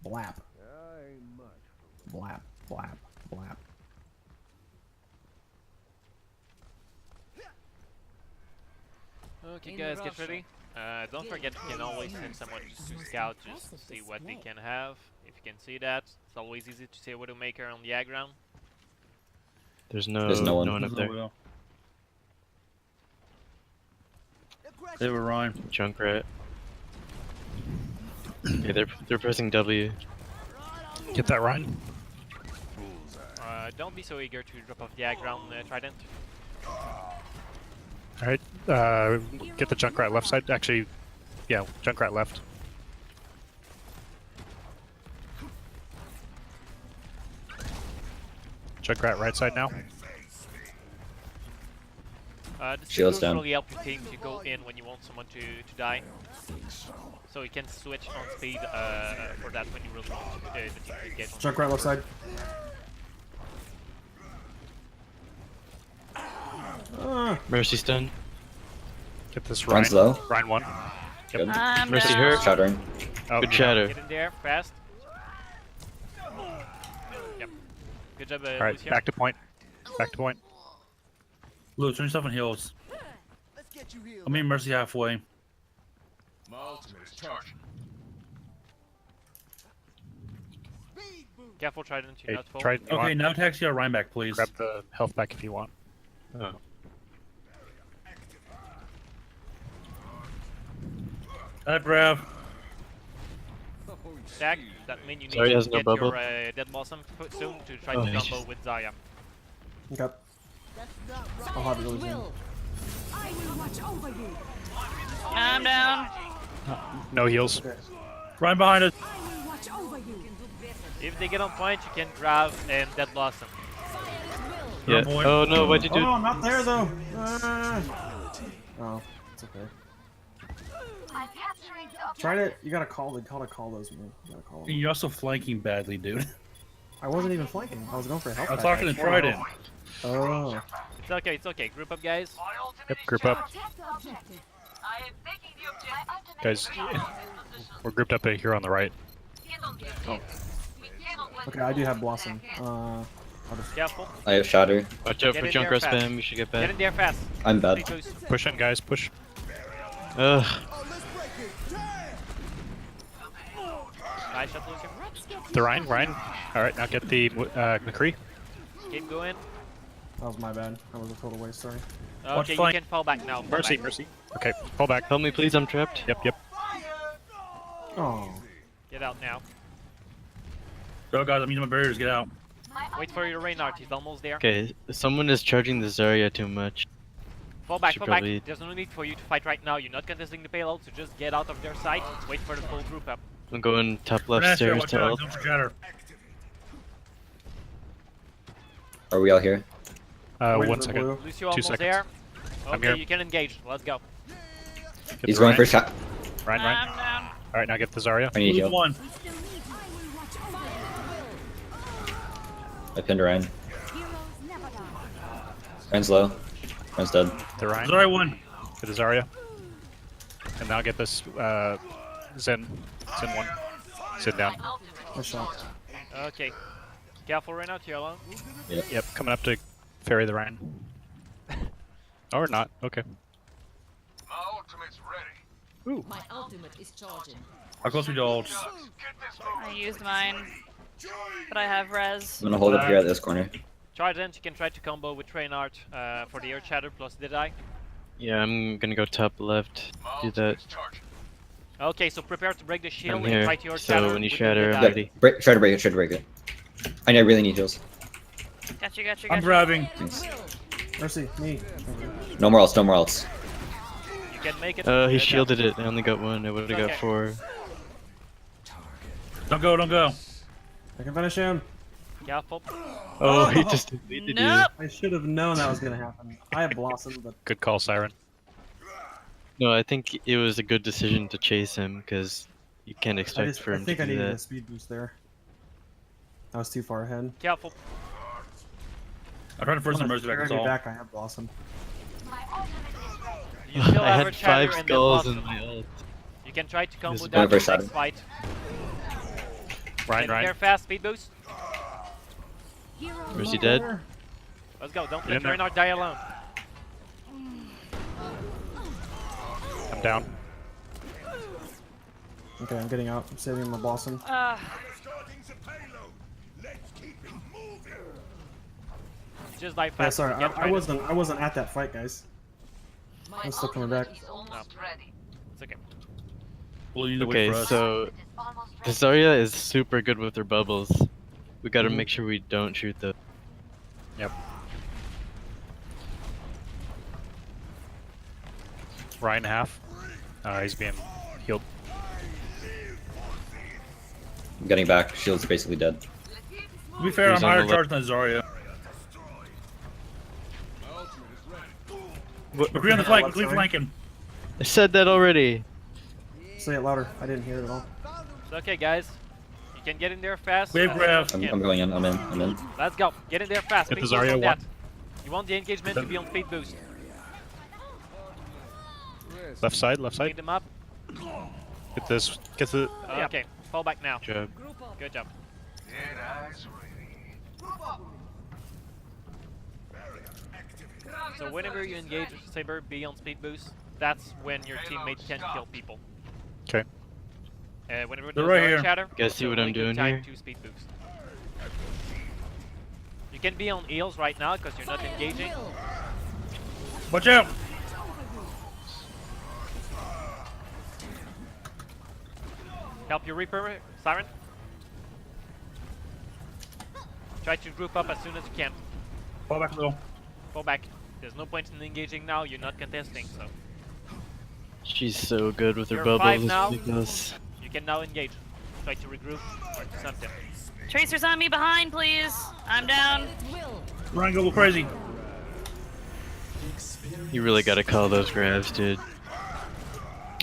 Blap. Blap, blap, blap. Okay, guys, get ready. Don't forget you can always send someone to scout just to see what they can have. If you can see that, it's always easy to see a Widowmaker on the high ground. There's no one up there. They were Ryan. Junkrat. Okay, they're pressing W. Get that Ryan. Don't be so eager to drop off the high ground, Trident. Alright, get the Junkrat left side. Actually, yeah, Junkrat left. Junkrat right side now. This Shields will down. really help your team to go in when you want someone to die. So you can switch on speed for that when you really want the team to engage on Junkrat left side. Mercy stun. Get this Ryan's Ryan. low. Ryan 1. Good. Mercy down. hurt. Shattering. Oh, Good yeah. shatter. Get in there, fast. Yep. Good job, Alright, Lucio. back to point. Back to point. Lou, turn yourself on heals. I mean, Mercy halfway. My ultimate is charging. Careful, Trident, you're Hey, not full. try, Okay, now taxi our Ryan back, please. grab the health back if you want. Oh. That Brav. Stack, that means you need Sorry, to has no get bubble. your Dead Blossom soon to try Oh, to he's combo just- with Zaya. Okay. I'll have it really soon. I will watch over you. I'm down. No heals. Okay. Ryan behind us. I will watch over you. If they get on point, you can grab Dead Blossom. Yeah. boy. Oh no, why'd you do? Oh, I'm not there though. Oh, it's okay. Try to. You gotta call those. Man. You gotta call them. You're also flanking badly, dude. I wasn't even flanking. I was going for a help. I'm pack. talking to Trident. Oh. It's okay. Group up, guys. Yep, group up. Protect the objective. Guys, we're grouped up here on the right. Okay, I do have Blossom. I'll just. Careful. I have Shatter. Watch out Get for in there Junkrat fast. spam. You should get Get in back. there fast. I'm bad. Free choice. Push in, guys, push. Ugh. Nice shot, Lucio. The Ryan. Alright, now get the McCree. Keep going. That was my bad. That was a total waste. Sorry. Okay, you flank. can fall back now. Fall Mercy, back. mercy. Okay, fall back. Help me, please. I'm trapped. Yep. Oh. Get out now. Go, guys. I'm using my barriers. Get out. Wait for your Reinhardt. He's almost there. Okay, someone is charging the Zarya too much. Fall back, Should fall back. probably- There's no need for you to fight right now. You're not contesting the payload, so just get out of their sight. Wait for the full group up. I'm going top left Nasher, stairs watch to out. ult. Don't shatter. Are we all here? Waiting 1 for second. blue. Lucio almost seconds. there. I'm Okay, here. you can engage. Let's go. Get He's the going Ryan. for shot. Ryan. I'm down. Alright, now get the Zarya. I need Lose heal. one. I will watch over you. I pinned Ryan. Heroes never die. Ryan's low. Ryan's dead. The Ryan. Sorry, one. Get the Zarya. And now get this Zen 1. Sit down. Nice shot. Okay. Careful, Reinhardt. You're alone. Yep, coming up to ferry the Ryan. Or not. Okay. My ultimate's ready. My ultimate is charging. How close we to ults? Get this I used mine, but I have res. I'm gonna hold up here at this corner. Trident, you can try to combo with Reinhardt for the Earth Shatter plus Deadeye. Yeah, I'm gonna go top left. My Do that. ultimate's charging. Okay, so prepare to break the shield I'm and here, try to Earth so Shatter when you with shatter, Deadeye. I'm ready. Try to break it. Try to break it. I really need heals. Got you. I'm grabbing. Thanks. Mercy, me. No more else. No more else. You can make it. He shielded it. I only got one. I would've got Okay. 4. Don't go. Don't go. I can finish him. Careful. Oh, he just deleted Nope. I should have known that was gonna happen. I have Blossom, but Good call, Siren. you. No, I think it was a good decision to chase him because you can't I expect for him think to I do needed a that. speed boost there. I was too far ahead. Careful. I'm trying to force some When I Mercy back. carried That's you all. back, I have Blossom. You still I have had Earth Shatter 5 and Dead skulls in Blossom. my ult. You can try to combo This is that in the going for next fight. Get there fast, speed boost. Heroes Mercy dead. Let's go, don't Get in let Reinhardt die alone. I'm down. Okay, I'm getting out. I'm saving my blossom. Just die Yeah, fast. sorry, Get I wasn't at that fight, guys. I'm still coming back. No. It's okay. Blue, you need to wait Okay, for us. so the Zarya is super good with her bubbles. We gotta make sure we don't shoot them. Yep. Ryan half. He's being healed. I'm getting back. Shield's basically dead. To be fair, He's I'm on higher the charge than Zarya. Agree on the flank. Clear flanking. I said that already. Say it louder. I didn't hear it at all. It's okay, guys. You can get in there fast. Wave as grab. soon as you I'm can. going in. I'm in. I'm in. Let's go. Get in there fast. Get the Speed boost Zarya on one. that. You want the engagement to be on speed boost. Left side, left Speed side. them up. Get this. Get the. Okay, fall back now. Job. Good job. Get eyes ready. So whenever you engage Saber, be on speed boost. That's when your teammate can kill people. Okay. Whenever They're there's right Zarya here. chatter, Guys, it's see a what really I'm good doing time here? to speed boost. You can be on heals right now because you're not engaging. Watch out! Help your Reaper, Siren. Try to group up as soon as you can. Fall back a little. Fall back. There's no point in engaging now, you're not contesting, so She's so good with her You're 5 bubbles now. because you can now engage. Try to regroup or do something. Tracer's on me behind, please. I'm down. Ryan, go crazy. you really gotta call those grabs, dude.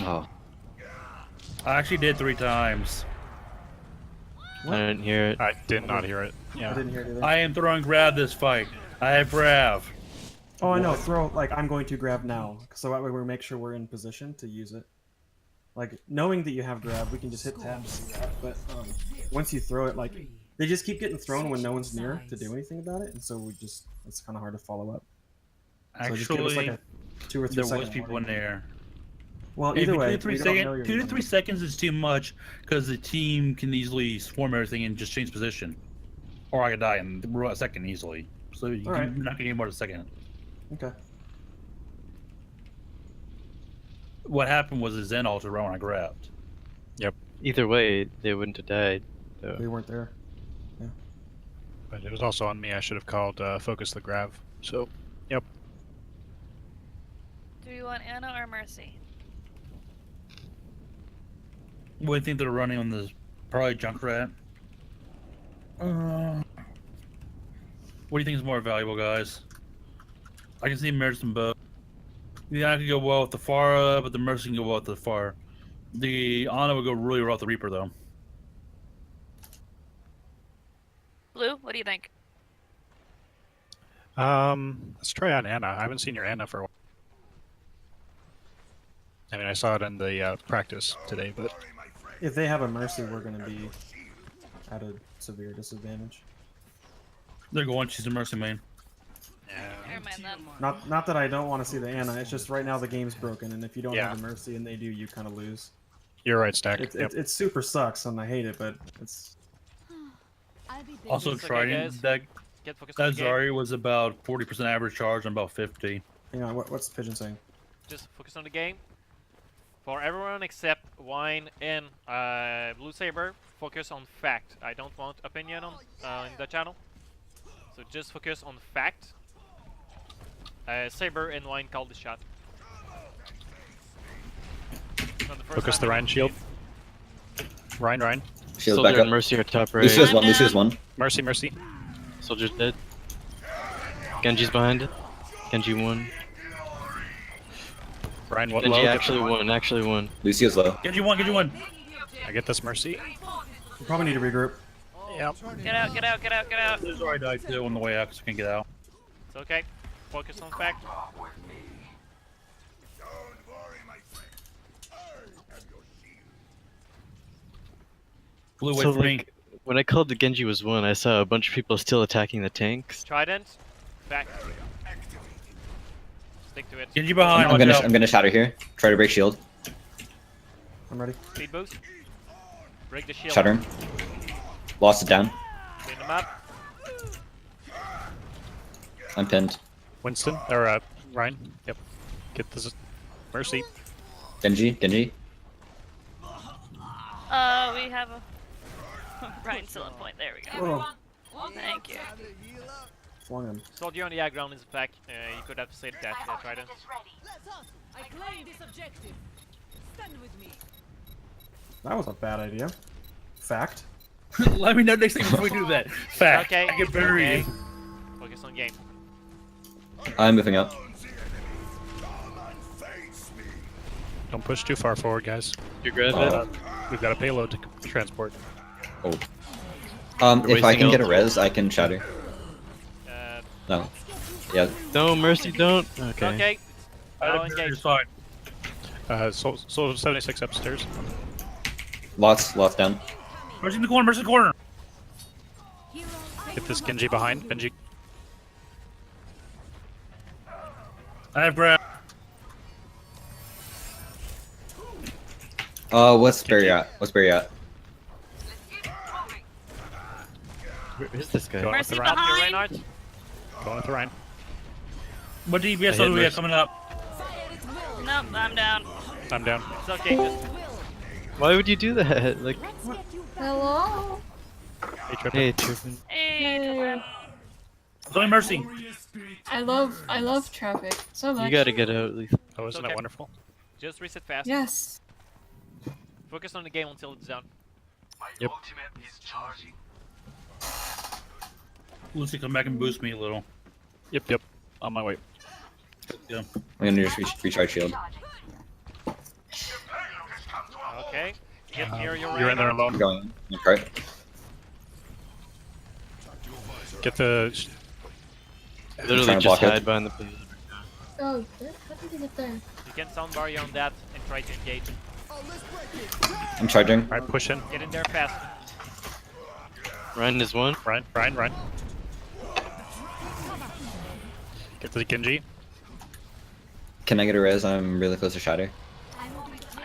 Oh. I actually did 3 times. I didn't hear it. I did not hear it. I Yeah. didn't hear it either. I am throwing grab this fight. I have Brav. Oh, I know. Throw, like, I'm going to grab now. So that way we make sure we're in position to use it. Like, knowing that you have grab, we can just hit tab to see that. But once you throw it, like, they just keep getting thrown when no one's near to do anything about it. And so it's kind of hard to follow up. So just give us, like, Actually, a 2 or 3 there second was people in warning. there. Well, If either you way, do 3 we don't know you're 2 to gonna- 3 seconds is too much because the team can easily swarm everything and just change position. Or I could die in a second easily. So you're Alright. not getting more than a second. Okay. What happened was a Zen altar when I grabbed. Either way, they wouldn't have died. We So weren't there. But it was also on me. I should have called focus the grav. So, yep. Do you want Anna or Mercy? What do you think they're running on this? Probably Junkrat. What do you think is more valuable, guys? I can see Mercy and both. Yeah, I could go well with the Pharah, but the Mercy can go well with the Pharah. The Ana would go really well with the Reaper, though. Blue, what do you think? Let's try out Anna. I haven't seen your Anna for a while. I mean, I saw it in the practice today, but If they have a Mercy, we're going to be at a severe disadvantage. They're going, she's a Mercy main. Never mind that. Not that I don't want to see the Ana. It's just right now the game's broken, and if you don't Yeah. have a Mercy and they do, you kind of lose. you're right, Stack. It super sucks, and I hate it, but it's I'll be busy. Also, It's okay, Trident, guys. that Get focused on the game. Zarya was about 40% average charge and about 50. hang on. What's the pigeon saying? Just focus on the game. For everyone except Wine and Blue Saber, focus on fact. I don't want opinion on in the channel. So just focus on fact. Saber and Wine called the shot. Not the first Focus time the we- Ryan shield. Ryan. Shield's back Soldier and up. Mercy are top right. Lucio's I'm one. Lucio's down. one. Mercy. Soldier's dead. Genji's behind it. Genji won. Ryan, what Genji low? actually won. Lucio's low. Get you one, get you one. I get this Mercy. We probably need to regroup. Yep. Get out, get out, get out, get out. There's already died too on the way out because we can't get out. It's okay. Focus on fact. Blue, wait So, for me. like, When I called the Genji was 1, I saw a bunch of people still attacking the tanks. Trident. Back. Stick to it. Genji behind. I'm gonna shatter here. Try to break shield. I'm ready. Speed boost. Break the shield. Shatter him. Lost it down. Clean them up. I'm pinned. Winston or Ryan. Yep. Get this Mercy. Genji. We have a Ryan's still on point. There we go. Oh, Thank you. flung him. Soldier on the high ground is back. You could have saved that Trident. I claim this objective. Stand with me. That was a bad idea. Fact. Let me know next time before we do that. Fact. Okay. I get buried. Okay. Focus on game. I'm moving up. Don't push too far forward, guys. You grab it. We've got a payload to transport. Oh. You're If I wasting can get a ult. res, I can shatter. No. Yeah. No, Mercy, don't. Okay. Okay. Now It's engage. fine. So 76 upstairs. Lots down. Mercy in the corner. Mercy in the corner. Get this Genji behind. Genji. I have grab. What's Barry at? Where is this guy? Going with Mercy the Ryan. Up your behind. Reinhardt. Going with the Ryan. What DPS I do hit we have Mercy. coming up? Nope, I'm down. I'm down. It's okay. Just Why would you do that? Like, Hello. Hey, Trippin. hey, Turpin. Hey. It's only Mercy. I love traffic so much. You gotta get out at least. Oh, isn't Okay. that wonderful? just reset fast. Yes. Focus on the game until it's done. My Yep. ultimate is charging. Lucy, come back and boost me a little. Yep. On my way. Yeah. I'm gonna just recharge shield. Okay. Get near your You're in there Reinhardt. alone. I'm going. I'm right. Get the. Literally trying to just block it. hide behind the payload. Oh, how did you get there? You can soundbar you on that and try to engage. I'm charging. Alright, push in. Get in there fast. Ryan is 1. Ryan. Get to the Genji. Can I get a res? I'm really close to shatter.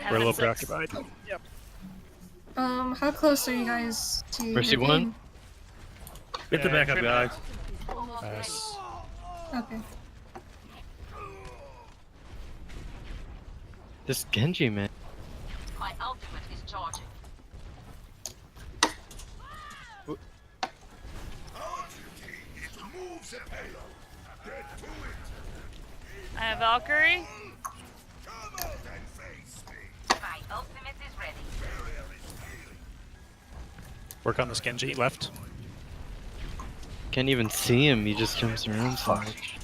We're a little 6. preoccupied. Yep. How close are you guys to Mercy your 1. game? Get the backup, trim guys. Nice. Okay. This Genji, man. My ultimate is charging. I have Valkyrie. My ultimate is ready. Work on this Genji left. Can't even see him. He just jumps around so much.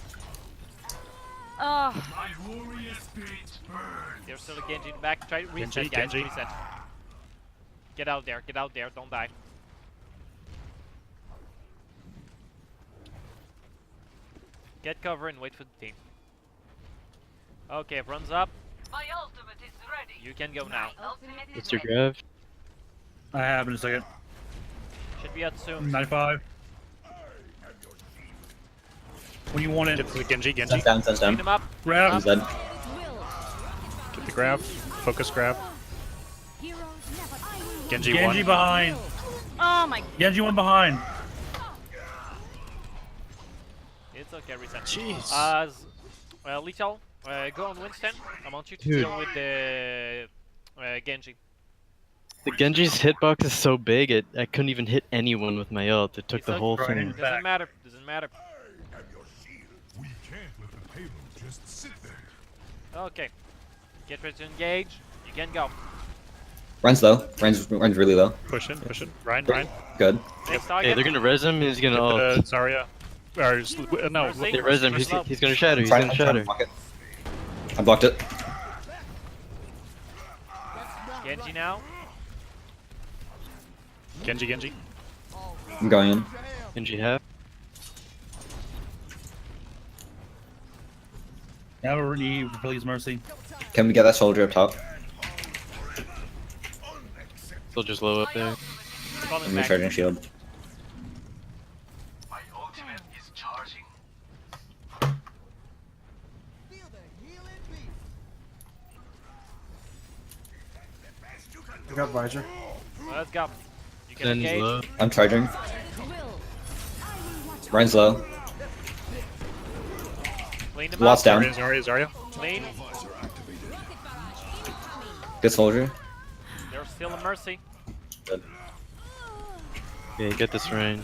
Oh, My warrior spirit burn. There's still a Genji in the back. Try to reset, Genji, guys. Genji. Reset. Get out there. Don't die. Get cover and wait for the team. Okay, runs up. my ultimate is ready. You can go now. What's your grab? I have in a second. Should be out soon. 95. When you want it, Get to the Genji. Sun's down. Clean him up. grab. Sun's dead. Get the grab. Focus grab. Genji, Genji 1. behind. Oh my. Genji one behind. It's okay, reset. Jeez. Lethal, go on Winston. I want you to Dude. deal with the Genji. The Genji's hitbox is so big, I couldn't even hit anyone with my ult. It took It's the okay. whole Right. thing. Doesn't Back. matter. We can't let the payload just sit there. Okay. Get ready to engage. You can go. Runs low. Runs really low. Push in. Ryan. Good. Next Hey, target. they're gonna res him, he's gonna ult. Zarya. Or, no, Mercy. They res him, he's gonna shatter, he's I'm gonna trying to shatter. block it. I blocked it. Genji now. Genji. I'm going in. Genji half. Now we're need please Mercy. Can we get that soldier up top? Soldier's low up there. Falling I'm back. recharging shield. We got Visor. Let's go. You can Zen's engage. low. I'm charging. Ryan's low. Clean them Lost up. down. Zarya. Clean. Good soldier. There's still a mercy. Good. Yeah, get this Ryan.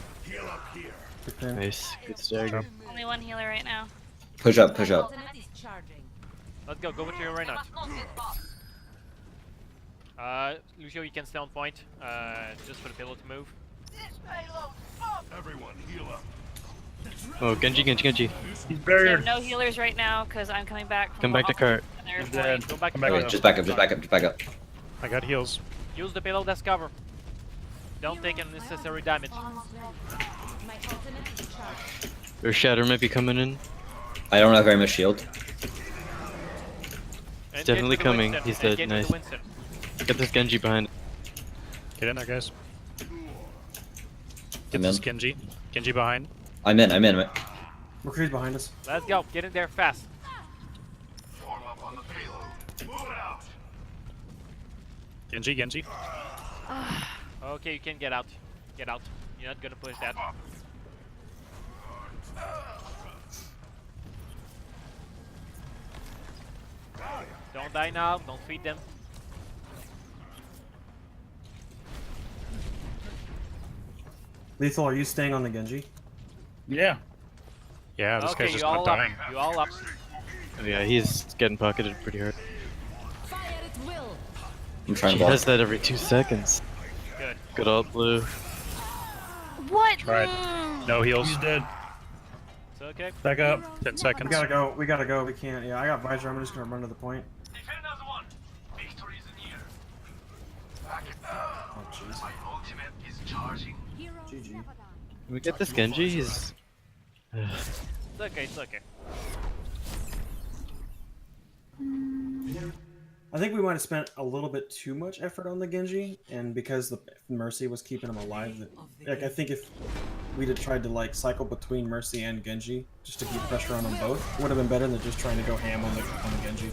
Good thing. Nice. Good stagger. Only one healer right now. Push up, push up. Ultimate is charging. Let's go. Go with your right now. Lucio, you can stay on point. Just for the pillow to move. Everyone, heal up. Oh, Genji. He's We barrier. have no healers right now because I'm coming back. From Come back to cart. and they're He's flying. dead. Go back Come to back Okay, up. just back up, just back up, just back up. I got heals. Use the pillow as cover. Don't take unnecessary damage. Almost ready. My ultimate is charged. Their shatter might be coming in. I don't have very much shield. Engage definitely with the coming. Winston. He's dead. Engage with Nice. the Winston. Get this Genji behind. Get in there, guys. Get I'm this in. Genji. Genji behind. I'm in. McCree's behind us. Let's go. Get in there fast. Form up on the payload. Move it out. Genji. Okay, you can get out. Get out. You're not gonna push that. Don't die now. Don't feed them. Lethal, are you staying on the Genji? Yeah. Yeah, this Okay, guy's just you not all up. dying. You all up. Oh, yeah, he's getting pocketed pretty hard. Fire at will. I'm trying She to block. does that every 2 seconds. Good. Good ult blue. What? Tried. No heals. He's dead. It's okay. Back up. 10 We seconds. gotta go. We gotta go. We can't. Yeah, I got Visor. I'm just gonna run to the point. Oh, jeez. GG. Can we get this Genji? He's... It's okay. It's okay. I think we might have spent a little bit too much effort on the Genji, and because the Mercy was keeping him alive, like I think if we'd have tried to like cycle between Mercy and Genji just to keep pressure on them both, would have been better than just trying to go ham on the Genji.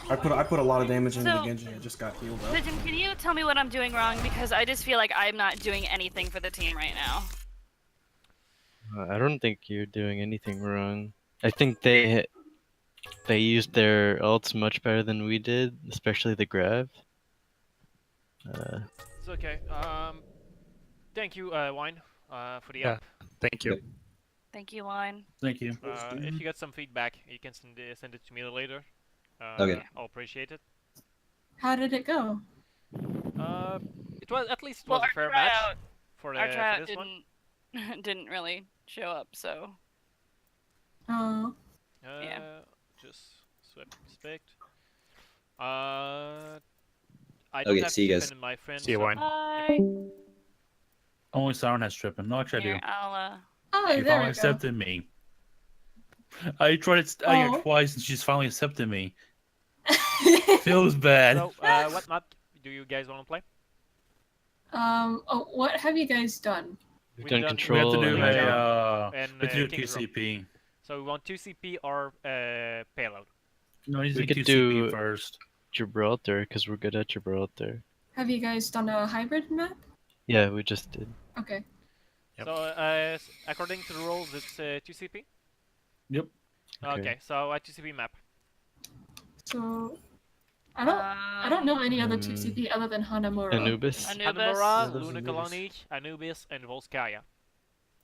I put a lot of damage into the So- Genji. I just got healed up. Pigeon, can you tell me what I'm doing wrong? Because I just feel like I'm not doing anything for the team right now. I don't think you're doing anything wrong. I think they used their ults much better than we did, especially the grab. It's okay. Thank you, Wine, for the Yeah. up. Thank you. Thank you, Line. Thank you. If you get some feedback, you can send it to me later. Okay. I'll appreciate it. How did it go? It was at least it Well, was a our fair match tryout, for, our for tryout this one. didn't really show up, so. Oh, Yeah. Just respect. I don't Okay, have see you guys. Stephen in my friends. See you, so- Wine. Bye. Only Siren has tripping. No, actually I Here, do. I'll, oh, She there finally we go. accepted me. I tried it Oh. twice and she's finally accepted me. Feels bad. So, what map do you guys want to play? Oh, what have you guys done? We've We've done done- We have to control. do and Yeah. a And, we have to do King's Row. 2CP. So we want 2CP or payload. No, he's We doing could 2CP do- first. Gibraltar, because we're good at Gibraltar. Have you guys done a hybrid map? Yeah, we just did. Okay. Yep. So according to the rules, it's 2CP. Yep. Okay, so a 2CP map. So, I don't know any other 2CP other than Hanamura. Anubis. Anubis. Hanamura, Anubis. Luna Colony, Anubis, and Volskaya. I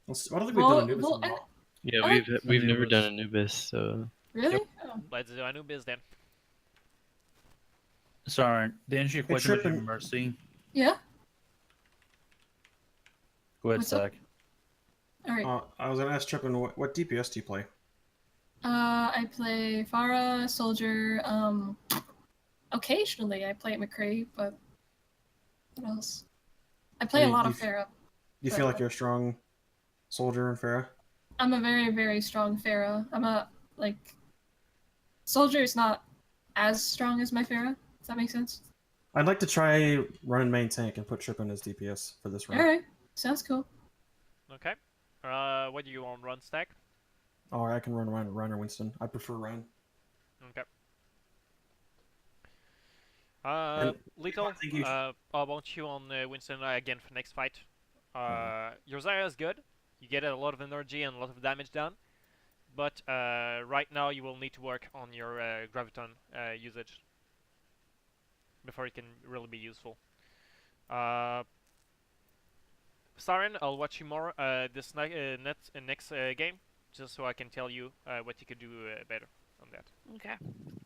don't think we've done Anubis Well, in a while. Yeah, Oh. we've never Anubis. done Anubis, so Really? Yep. Oh. Let's do Anubis then. Sorry, to answer your question with your tripping. Mercy. Yeah? Go ahead, What's up? Zach. Alright. I was gonna ask Trippin, what DPS do you play? I play Pharah, Soldier, occasionally I play McCree, but what else? I play a Hey, lot you of Pharah. Do you feel like you're a strong soldier in Farah? I'm a very, very strong Pharah. I'm a, like, Soldier is not as strong as my Pharah, if that makes sense. I'd like to try run main tank and put Trip in as DPS for this round. Alright, sounds cool. Okay. What do you want, run stack? Or I can run Ryan or Winston. I prefer Ryan. Okay. And Little, I think you I want you on Winston again for next fight. Your Zarya is good. You get a lot of energy and a lot of damage done. But right now you will need to work on your Graviton usage before it can really be useful. Siren, I'll watch you more this next game, just so I can tell you what you could do better on that. Okay.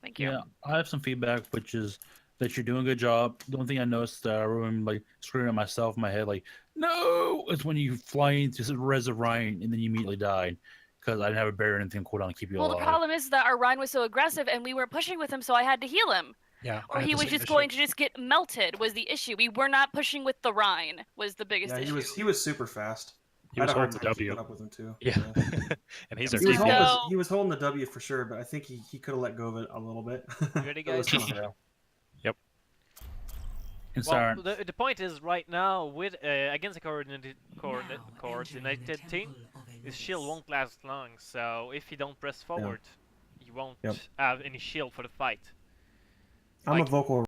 Thank you. Yeah, I have some feedback, which is that you're doing a good job. The only thing I noticed that I remember like screaming at myself in my head, like, no, is when you fly into Res of Ryan and then you immediately died. Because I didn't have a barrier or anything cooldown to keep you Well, alive. the problem is that our Ryan was so aggressive and we weren't pushing with him, so I had to heal him. Yeah. Or he was just going to just get melted was the issue. We were not pushing with the Rhine was the biggest Yeah, issue. he was super fast. He I was had a hard holding the time W. keeping up with him too. Yeah. And he's our He was, Like, DPS. no. he was holding the W for sure, but I think he could have let go of it a little bit. Ready, That was guys? kinda fail. And Well, Siren, the point is right now with against a coordinated team, his shield won't last long. So if you don't press forward, you won't Yep. have any shield for the fight. I'm Like- a vocal